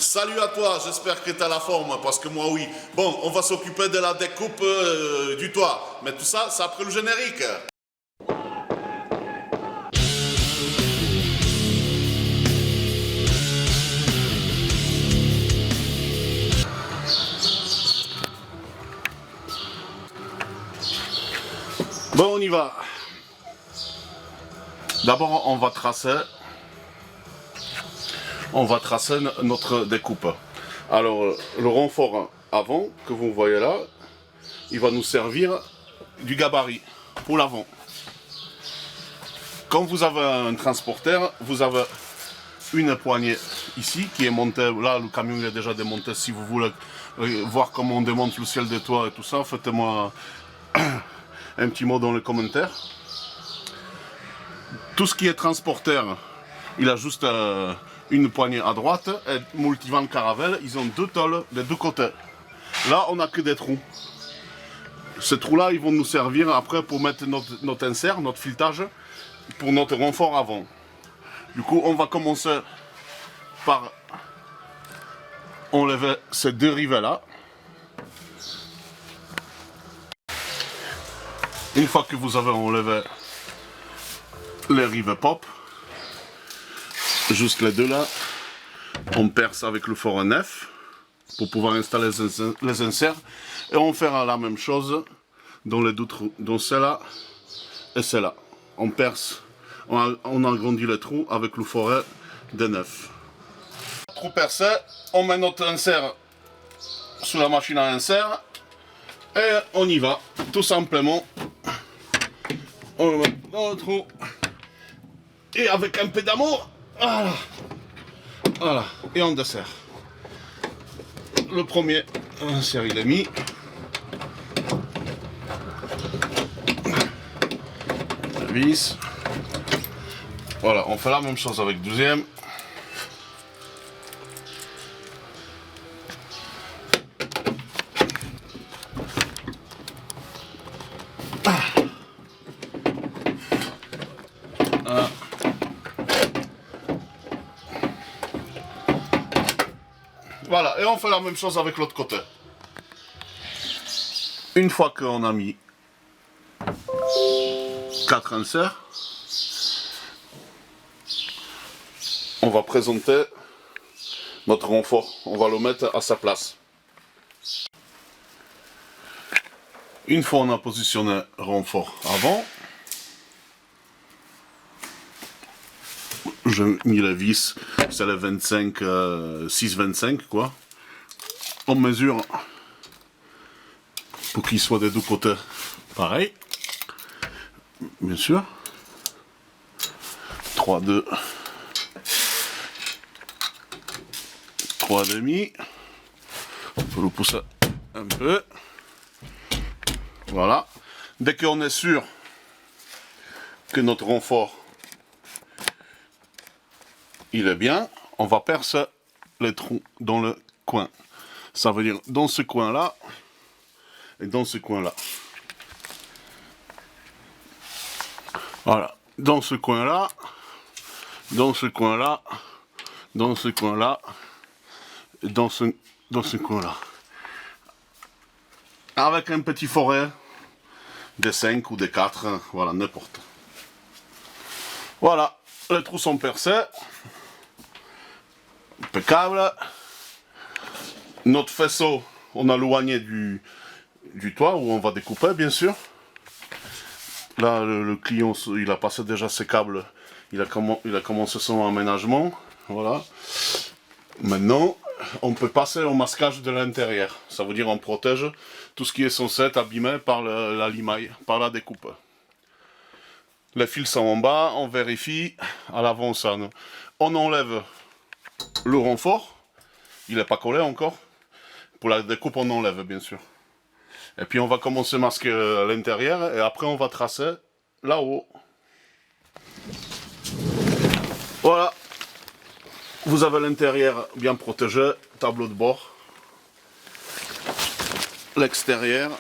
Salut à toi, j'espère que tu as la forme, parce que moi oui. Bon, on va s'occuper de la découpe du toit, mais tout ça, c'est après le générique. Bon, on y va. D'abord, on va tracer notre découpe. Alors, le renfort avant que vous voyez là, il va nous servir du gabarit pour l'avant. Quand vous avez un transporteur, vous avez une poignée ici qui est montée. Là, le camion il est déjà démonté. Si vous voulez voir comment on démonte le ciel de toit et tout ça, faites-moi un petit mot dans les commentaires. Tout ce qui est transporteur, il a juste une poignée à droite et multivan caravelle, ils ont deux tôles des deux côtés. Là, on n'a que des trous. Ces trous-là, ils vont nous servir après pour mettre notre insert, notre filetage, pour notre renfort avant. Du coup, on va commencer par enlever ces deux rivets-là. Une fois que vous avez enlevé les rivets pop, juste les deux là, on perce avec le forêt neuf pour pouvoir installer les inserts et on fera la même chose dans les deux trous, dans celle-là et celle-là. On perce, on agrandit les trous avec le forêt de neuf. Trou percé, on met notre insert sous la machine à insert et on y va, tout simplement. On le met dans le trou et avec un peu d'amour, voilà. Voilà, et on dessert. Le premier insert il est mis. La vis. Voilà, on fait la même chose avec le deuxième. Voilà, et on fait la même chose avec l'autre côté. Une fois qu'on a mis 4 inserts, on va présenter notre renfort. On va le mettre à sa place. Une fois on a positionné le renfort avant, j'ai mis la vis, c'est le 25, 6,25 quoi. On mesure pour qu'il soit des deux côtés pareil, bien sûr. 3,2, 3,5. On peut le pousser un peu. Voilà. Dès qu'on est sûr que notre renfort il est bien, on va percer les trous dans le coin. Ça veut dire dans ce coin-là et dans ce coin-là. Voilà. Dans ce coin-là, dans ce coin-là, dans ce coin-là, et dans ce coin-là. Avec un petit forêt des 5 ou des 4, voilà, n'importe. Voilà, les trous sont percés. Impeccable. Notre faisceau, on a éloigné du toit où on va découper bien sûr. Là le client il a passé déjà ses câbles, il a commencé son aménagement. Voilà. Maintenant on peut passer au masquage de l'intérieur. Ça veut dire on protège tout ce qui est censé être abîmé par la limaille, par la découpe. Les fils sont en bas, on vérifie. À l'avant ça, on enlève le renfort, il n'est pas collé encore. Pour la découpe on enlève bien sûr. Et puis on va commencer à masquer à l'intérieur et après on va tracer là-haut. Voilà. Vous avez l'intérieur bien protégé, tableau de bord. L'extérieur.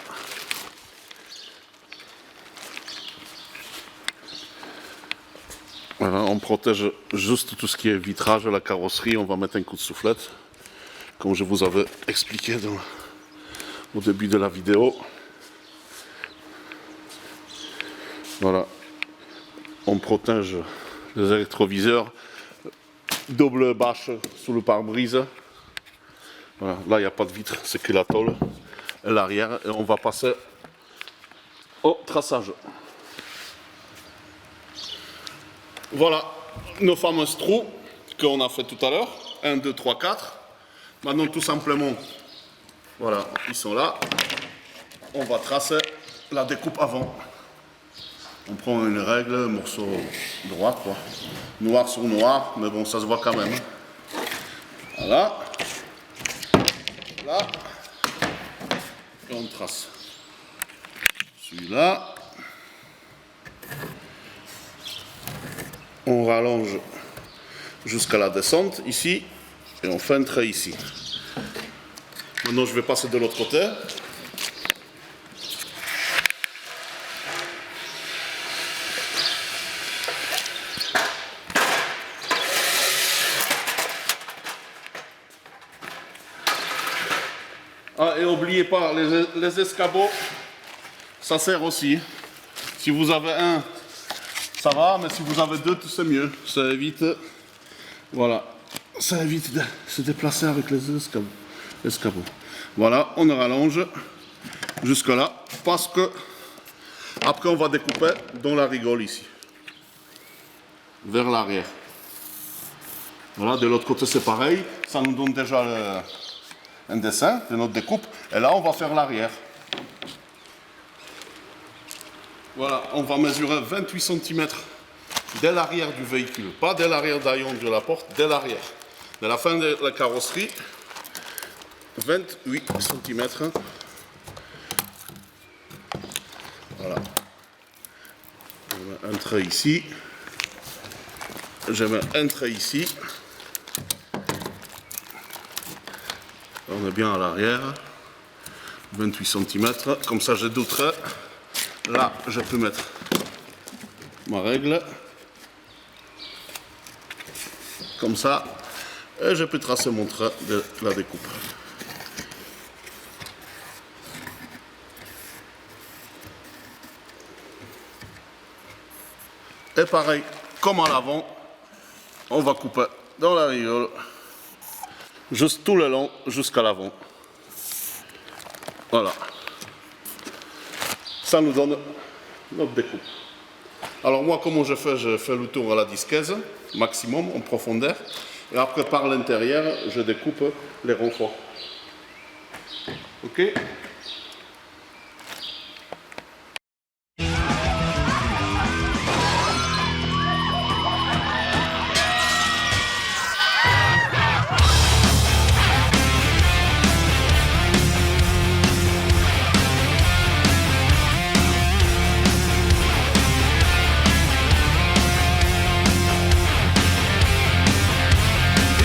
Voilà, on protège juste tout ce qui est vitrage, la carrosserie, on va mettre un coup de soufflette. comme je vous avais expliqué au début de la vidéo. Voilà, on protège les électroviseurs, double bâche sous le pare-brise. Voilà, là il n'y a pas de vitre, c'est que la tôle et l'arrière, et on va passer au traçage. Voilà nos fameux trous qu'on a fait tout à l'heure, 1, 2, 3, 4. Maintenant tout simplement, voilà, ils sont là, on va tracer la découpe avant. On prend une règle, un morceau droit, quoi. Noir sur noir, mais bon, ça se voit quand même. Voilà. Là. Et on trace. Celui-là. On rallonge jusqu'à la descente, ici. Et on fait un trait ici. Maintenant, je vais passer de l'autre côté. Ah, et n'oubliez pas, les escabeaux, ça sert aussi. Si vous avez un, ça va, mais si vous avez deux, c'est mieux. Ça évite, voilà, ça évite de se déplacer avec les escabeaux. Voilà, on rallonge jusque là, parce que après on va découper dans la rigole ici, vers l'arrière. Voilà, de l'autre côté c'est pareil, ça nous donne déjà un dessin de notre découpe, et là on va faire l'arrière. Voilà, on va mesurer 28 cm dès l'arrière du véhicule, pas dès l'arrière d'Aillon de la porte, dès l'arrière. De la fin de la carrosserie, 28 cm. Voilà. Je mets un trait ici. Je mets un trait ici. On est bien à l'arrière. 28 cm. Comme ça, j'ai deux traits. Là, je peux mettre ma règle. Comme ça. Et je peux tracer mon trait de la découpe. Et pareil, comme à l'avant, on va couper dans la rigole, juste tout le long jusqu'à l'avant. Voilà. Ça nous donne notre découpe. Alors moi, comment je fais le tour à la disquaise, maximum en profondeur. Et après, par l'intérieur, je découpe les renforts. Ok ?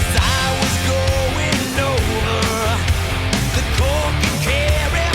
As I was going over the cork and carry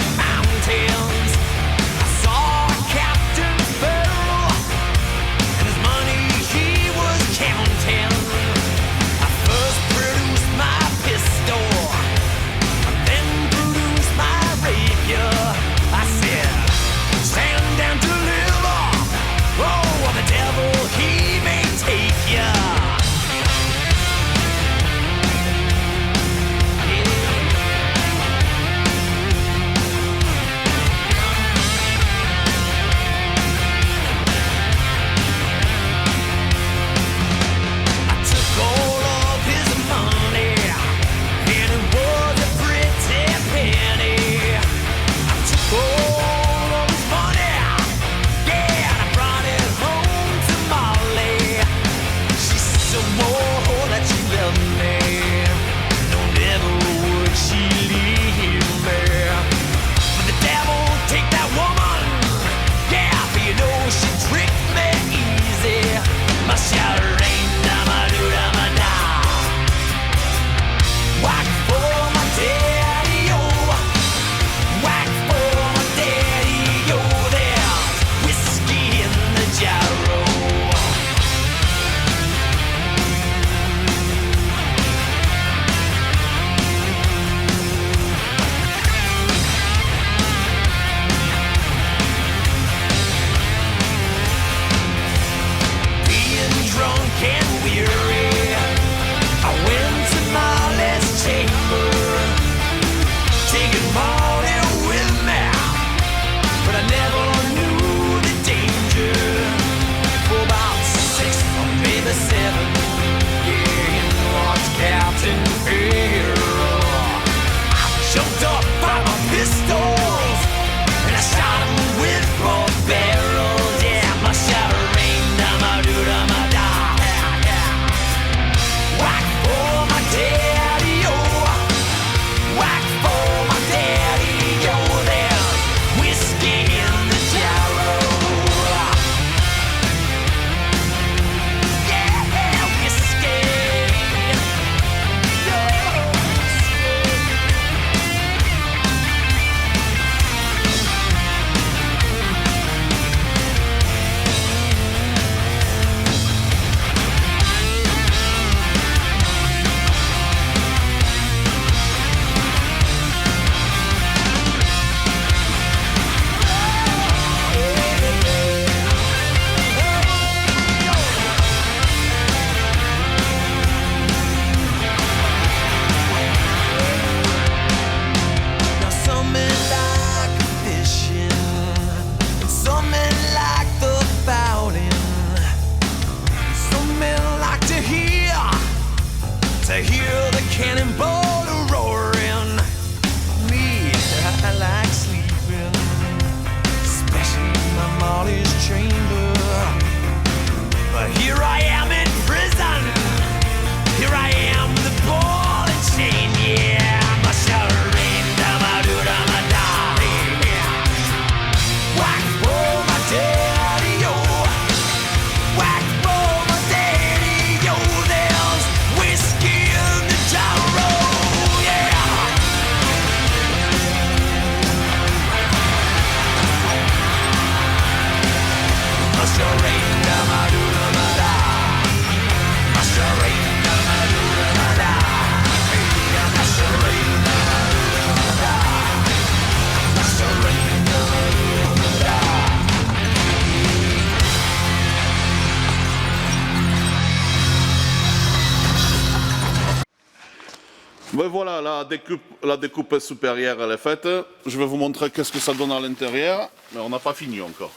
Ben voilà, la découpe supérieure elle est faite. Je vais vous montrer qu'est-ce que ça donne à l'intérieur, mais on n'a pas fini encore.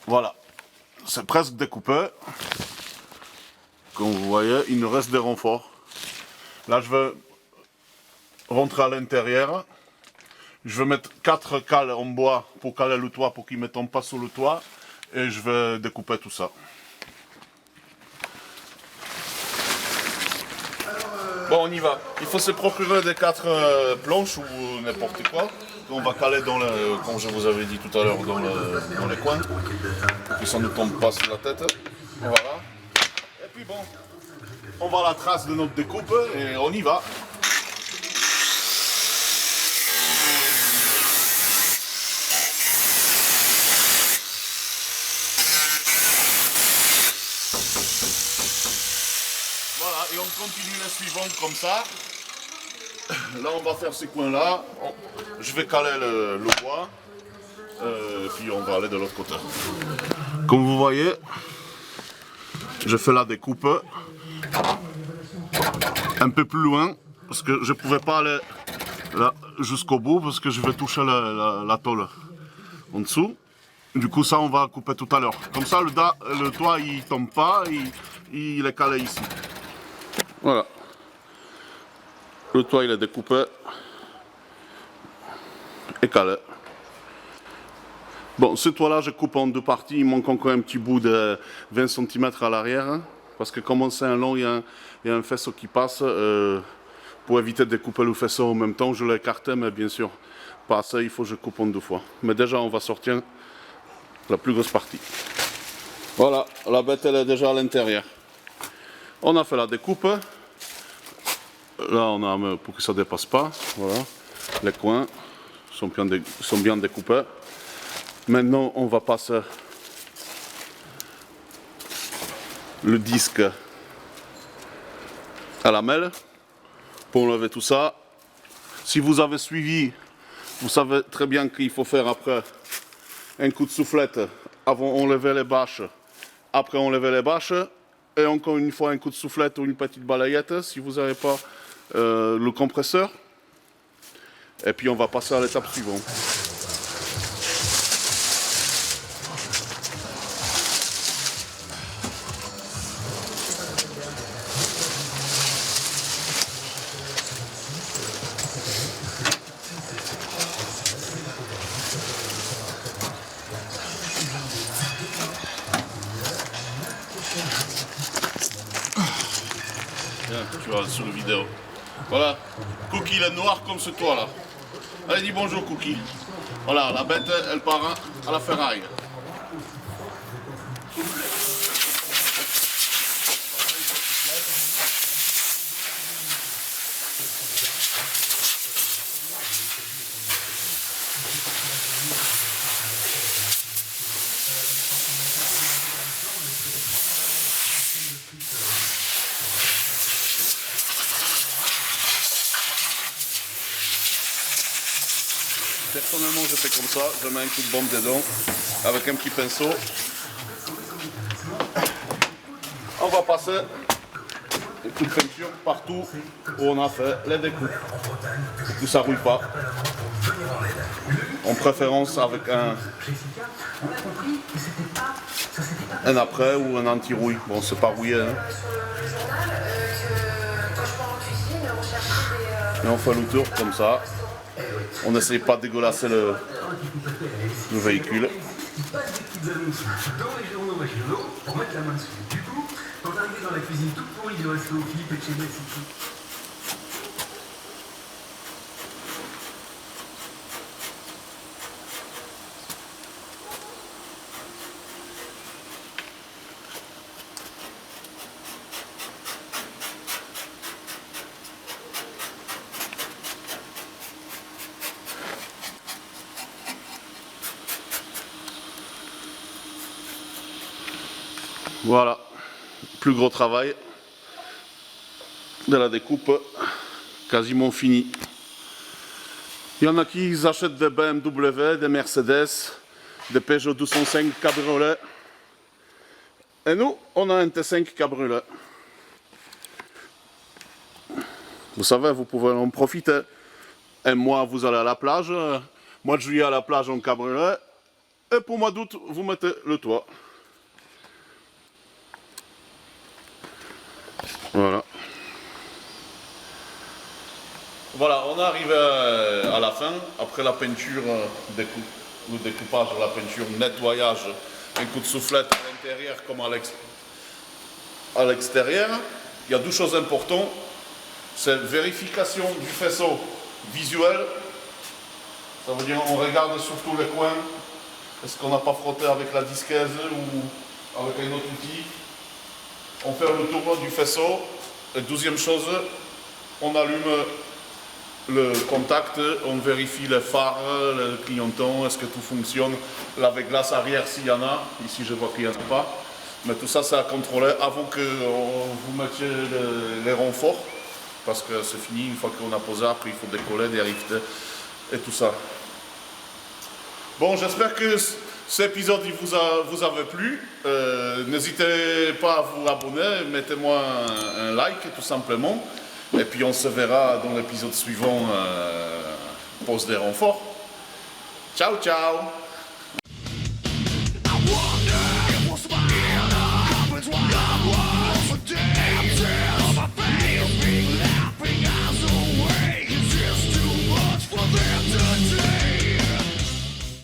Voilà, c'est presque découpé. Comme vous voyez, il nous reste des renforts. Là, je vais rentrer à l'intérieur. Je vais mettre 4 cales en bois pour caler le toit, pour qu'il ne me tombe pas sur le toit. Et je vais découper tout ça. Bon, on y va. Il faut se procurer des 4 planches ou n'importe quoi. On va caler dans le, comme je vous avais dit tout à l'heure, dans les coins. Pour que ça ne tombe pas sur la tête. Voilà. Et puis bon, on va à la trace de notre découpe et on y va. Voilà, et on continue les suivants comme ça. Là, on va faire ces coins-là. Je vais caler le bois. Puis on va aller de l'autre côté. Comme vous voyez, je fais la découpe un peu plus loin parce que je ne pouvais pas aller là jusqu'au bout parce que je vais toucher la tôle en dessous. Du coup, ça, on va couper tout à l'heure. Comme ça, le toit, il ne tombe pas, il est calé ici. Voilà. Le toit, il est découpé et calé. Bon, ce toit-là, je coupe en 2 parties. Il manque encore un petit bout de 20 cm à l'arrière. Hein, parce que comme c'est un long, il y a un faisceau qui passe. Pour éviter de découper le faisceau en même temps, je l'ai écarté, mais bien sûr, pas assez, il faut que je coupe en 2 fois. Mais déjà, on va sortir la plus grosse partie. Voilà, la bête, elle est déjà à l'intérieur. On a fait la découpe. Là, on a, pour que ça ne dépasse pas, voilà, les coins sont bien découpés. Maintenant, on va passer le disque à la mêle pour enlever tout ça. Si vous avez suivi, vous savez très bien qu'il faut faire après un coup de soufflette avant d'enlever les bâches, après enlever les bâches, et encore une fois un coup de soufflette ou une petite balayette si vous n'avez pas le compresseur. Et puis on va passer à l'étape suivante. Tu vois sur la vidéo. Voilà, Cookie il est noir comme ce toit là. Allez, dis bonjour Cookie. Voilà, la bête elle part à la ferraille. Personnellement, je fais comme ça, je mets un coup de bombe dedans avec un petit pinceau. On va passer un coup de peinture partout où on a fait les découpes pour que ça ne rouille pas. En préférence avec un après ou un anti-rouille. Bon, c'est pas rouillé. Hein. Et on fait le tour comme ça. On n'essaye pas de dégueulasser le véhicule. Pas de petites annonces dans les journaux régionaux pour mettre la main dessus. Du coup, quand t'arrives dans la cuisine toute pourrie du resto Philippe et chez Messi. Voilà, plus gros travail de la découpe, quasiment fini. Il y en a qui achètent des BMW, des Mercedes, des Peugeot 205 cabriolet. Et nous, on a un T5 cabriolet. Vous savez, vous pouvez en profiter. Un mois, vous allez à la plage. Mois de juillet à la plage en cabriolet. Et pour mois d'août, vous mettez le toit. Voilà. Voilà, on arrive à la fin. Après la peinture, le découpage, la peinture, nettoyage, un coup de soufflette à l'intérieur comme à l'extérieur. Il y a deux choses importantes. C'est vérification du faisceau visuel. Ça veut dire on regarde sur tous les coins. Est-ce qu'on n'a pas frotté avec la disquaise ou avec un autre outil? On fait le tour du faisceau. Et deuxième chose, on allume le contact, on vérifie les phares, le clignotant, est-ce que tout fonctionne. Lave-glace arrière s'il y en a. Ici je vois qu'il n'y en a pas. Mais tout ça c'est à contrôler avant que vous mettiez les renforts. Parce que c'est fini, une fois qu'on a posé, après il faut décoller, dérifter et tout ça. Bon, j'espère que cet épisode vous avait plu. N'hésitez pas à vous abonner, mettez-moi un like tout simplement. Et puis on se verra dans l'épisode suivant, pose des renforts. Ciao, ciao!